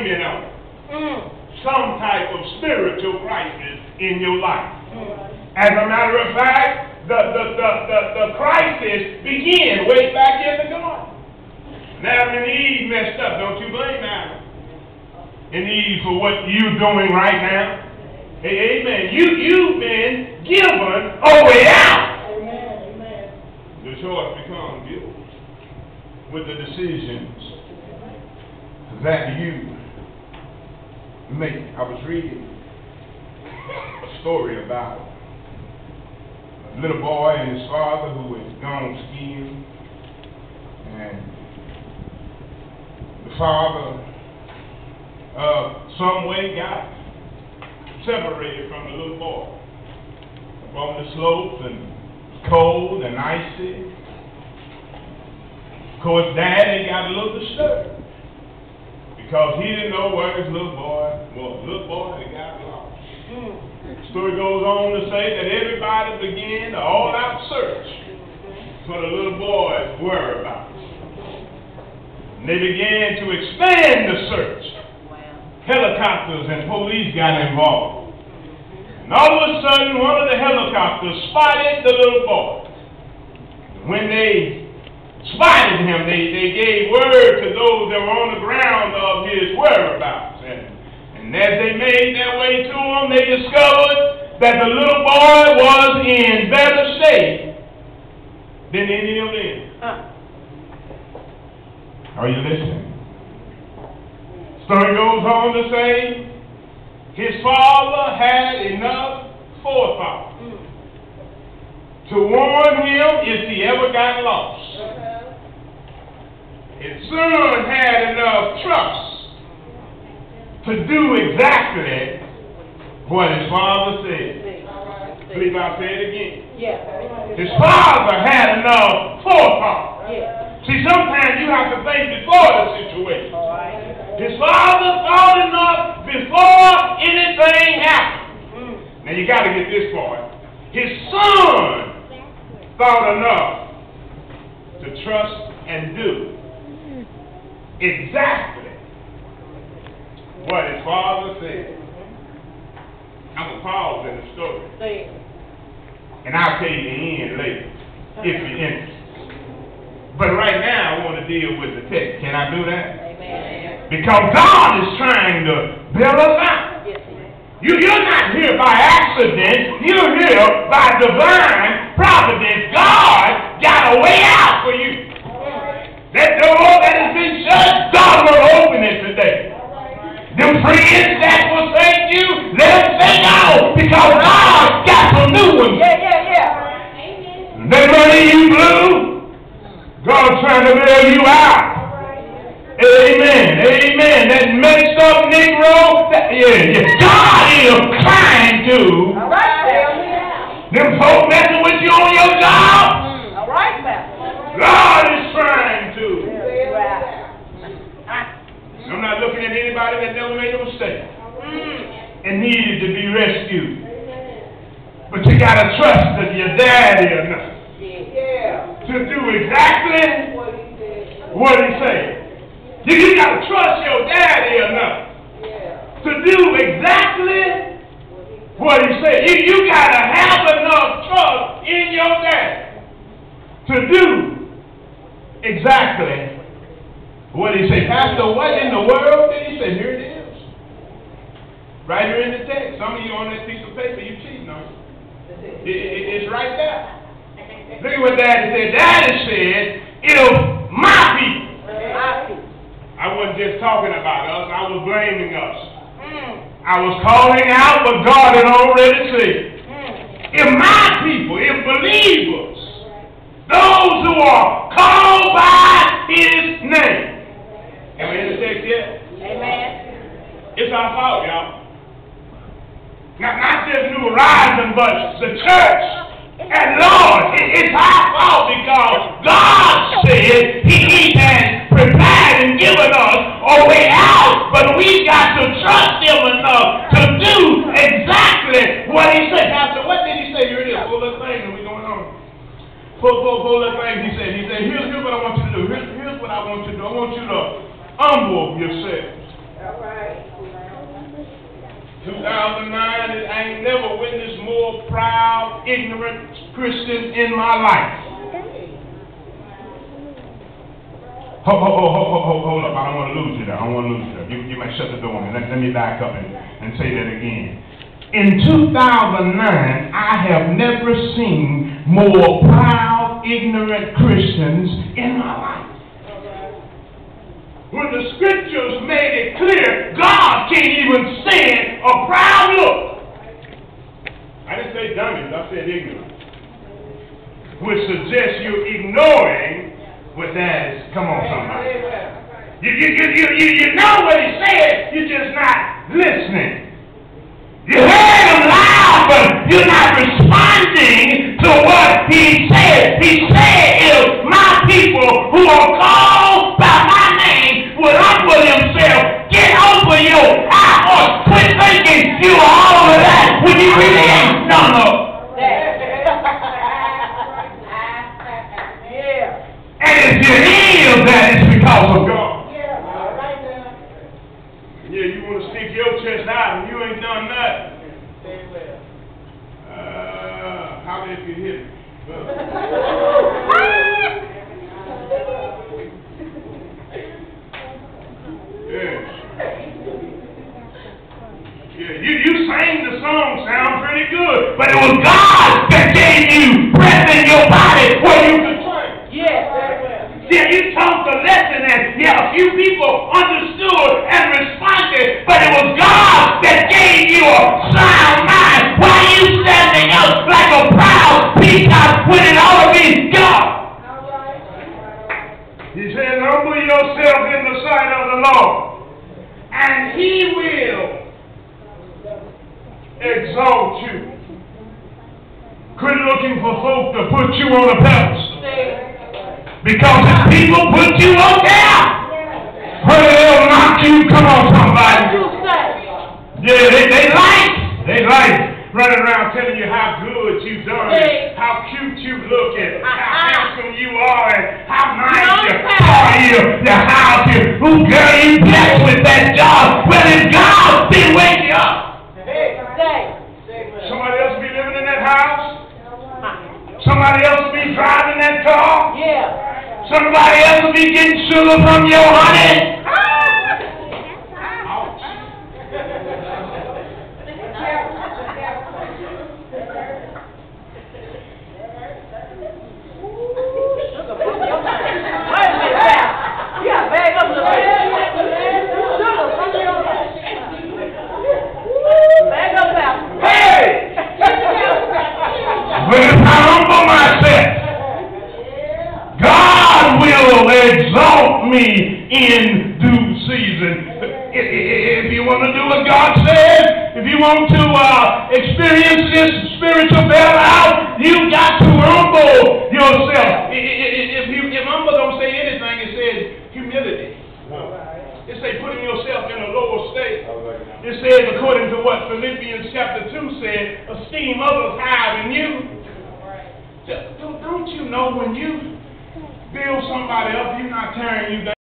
blaming on some type of spiritual crisis in your life. As a matter of fact, the crisis began way back in the garden. Adam and Eve messed up. Don't you blame Adam and Eve for what you're doing right now. Amen. You've been given a way out. Amen. The choice becomes yours with the decisions that you make. I was reading a story about a little boy and his father who had gone skiing, and the father some way got separated from the little boy up on the slopes, and it was cold and icy. Of course, Daddy got a little disturbed because he didn't know where his little boy was. Little boy had got lost. The story goes on to say that everybody began an all-out search for the little boy's whereabouts. And they began to expand the search. Helicopters and police got involved. And all of a sudden, one of the helicopters spotted the little boy. When they spotted him, they gave word to those that were on the ground of his whereabouts. And as they made their way to him, they discovered that the little boy was in better shape than any of them. Are you listening? Story goes on to say his father had enough forethought to warn him if he ever got lost. His son had enough trust to do exactly what his father said. Please, I'll say it again. His father had enough forethought. See, sometimes you have to think before the situation. His father thought enough before anything happened. Now you got to get this part. His son thought enough to trust and do exactly what his father said. I'm going to pause in the story. And I'll tell you the end later, if you're interested. But right now, I want to deal with the text. Can I do that? Amen. Because God is trying to build us out. Yes, you're not here by accident. You're here by divine providence. God got a way out for you. That door that has been shut, God will open it today. Them friends that forsake you, let them say no, because God got some new ones. That money you blew, God's trying to bail you out. Amen. Amen. That messed up Negro, God is trying to. Them folk messing with you on your job. God is trying to. I'm not looking at anybody that never made a mistake and needed to be rescued. But you got to trust that your daddy enough to do exactly what he said. You got to trust your daddy enough to do exactly what he said. You got to have enough trust in your daddy to do exactly what he said. Pastor, what in the world did he say? Here it is. Right here in the text. Some of you on this piece of paper, you cheating on it. It's right there. Look at what Daddy said. Daddy said, if my people. I wasn't just talking about us. I was blaming us. I was calling out what God had already said. If my people, if believers, those who are called by his name. Am I in the text yet? Amen. It's our fault, y'all. Not just New Horizon, but the church at large. It's our fault because God said he has prepared and given us a way out, but we got to trust him enough to do exactly what he said. Pastor, what did he say? Here it is. Full of things that we're going on. Full of things he said. He said, here's what I want you to do. Here's what I want you to do. I want you to humble yourselves proud, ignorant Christian in my life. Hold up. I don't want to lose you there. You might shut the door on me. Let me back up and say that again. In 2009, I have never seen more proud, ignorant Christians in my life. When the scriptures made it clear, God can't even stand a proud look. I didn't say dummies, I said ignorant. Which suggests you're ignoring what that is. Come on, somebody. You know what he said, you're just not listening. You heard him loud, but you're not responding to what he said. He said, if my people who are called by my name would humble themselves, get over your high horse, quit thinking you are all of that when you really ain't none of it. And if you hear that, it's because of God. Yeah, you want to stick your chest out and you ain't done nothing. How did you hit it? Yeah, you sang the song, sound pretty good, but it was God that gave you breath in your body where you could sing. Yeah, you taught the lesson and a few people understood and responded, but it was God that gave you a sound mind. Why are you standing up like a proud peacock when it ought to be God? He says, humble yourself in the sight of the Lord, and He will exalt you. Quit looking for folk to put you on a pedestal. Because if people put you up there, they'll knock you. Come on, somebody. Yeah, they like running around telling you how good you've done, and how cute you look, and how handsome you are, and how nice your car is, your house is. Ooh, girl, you blessed with that job. Well, if God didn't wake you up, somebody else be living in that house. Somebody else be driving that car. Somebody else will be getting sugar from your honey. Ouch. Sugar from your honey. Wait a minute. You got to bag up the sugar from your honey. Bag up that. Hey! But if I humble myself, God will exalt me in due season. If you want to do what God said, if you want to experience this spiritual bailout, you got to humble yourself. If humble don't say anything, it says humility. It says putting yourself in a lower state. It says, according to what Philippians chapter 2 said, esteem others higher than you. Don't you know when you build somebody up, you're not tearing you down?